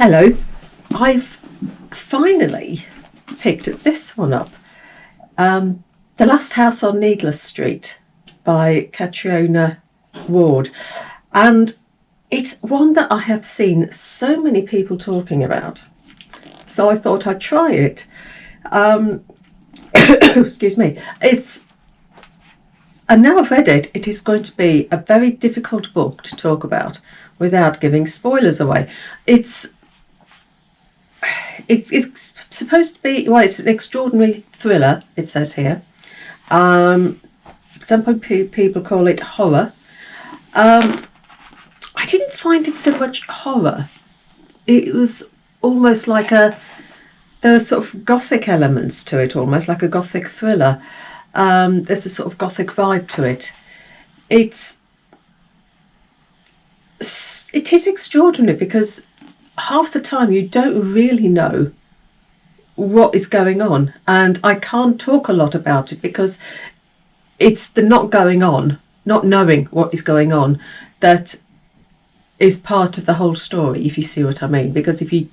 Hello, I've finally picked this one up. The Last House on Needless Street by Catriona Ward. And it's one that I have seen so many people talking about. So I thought I'd try it. Excuse me. And now I've read it, it is going to be a very difficult book to talk about without giving spoilers away. It's supposed to be, well, it's an extraordinary thriller, it says here. Some people call it horror. I didn't find it so much horror. It was almost like there were sort of gothic elements to it, almost like a gothic thriller. There's a sort of gothic vibe to it. It is extraordinary because half the time you don't really know what is going on, and I can't talk a lot about it because it's the not going on, not knowing what is going on, that is part of the whole story, if you see what I mean. Because if you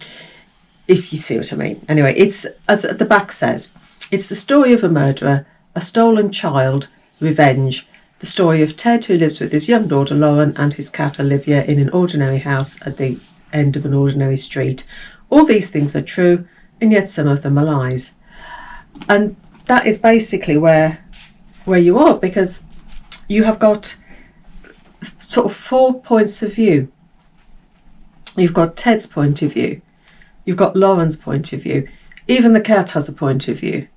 see what I mean. Anyway, it's, as the back says, it's the story of a murderer, a stolen child, revenge, the story of Ted, who lives with his young daughter Lauren and his cat Olivia in an ordinary house at the end of an ordinary street. All these things are true, and yet some of them are lies. And that is basically where you are, because you have got sort of 4 points of view. You've got Ted's point of view, you've got Lauren's point of view, even the cat has a point of view.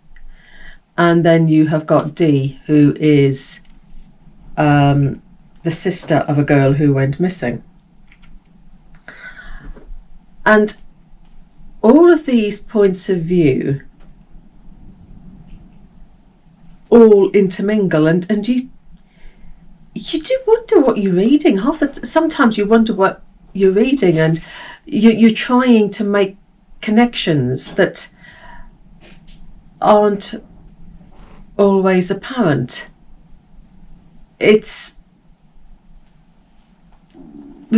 And then you have got Dee, who is the sister of a girl who went missing. And all of these points of view all intermingle, and you do wonder what you're reading. Sometimes you wonder what you're reading, and you're trying to make connections that aren't always apparent. We've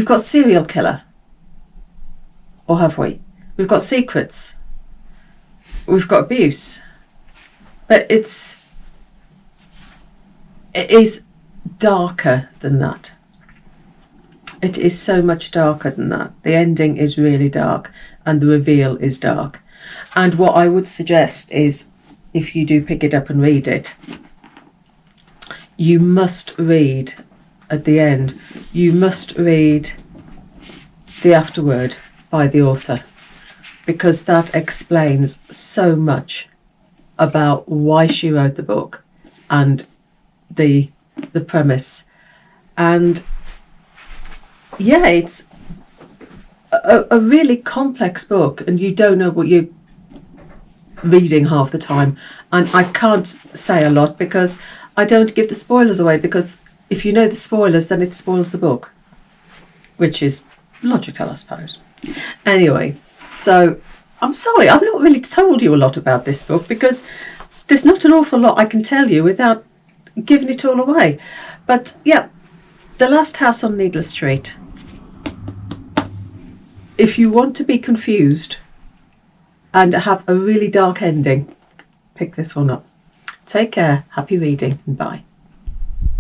got serial killer, or have we? We've got secrets, we've got abuse, but it is darker than that. It is so much darker than that. The ending is really dark, and the reveal is dark. And what I would suggest is, if you do pick it up and read it, you must read at the end, you must read the afterword by the author, because that explains so much about why she wrote the book and the premise. And yeah, it's a really complex book, and you don't know what you're reading half the time. And I can't say a lot because I don't give the spoilers away, because if you know the spoilers, then it spoils the book, which is logical, I suppose. Anyway, so I'm sorry, I've not really told you a lot about this book, because there's not an awful lot I can tell you without giving it all away. But yeah, The Last House on Needless Street. If you want to be confused and have a really dark ending, pick this one up. Take care, happy reading, and bye.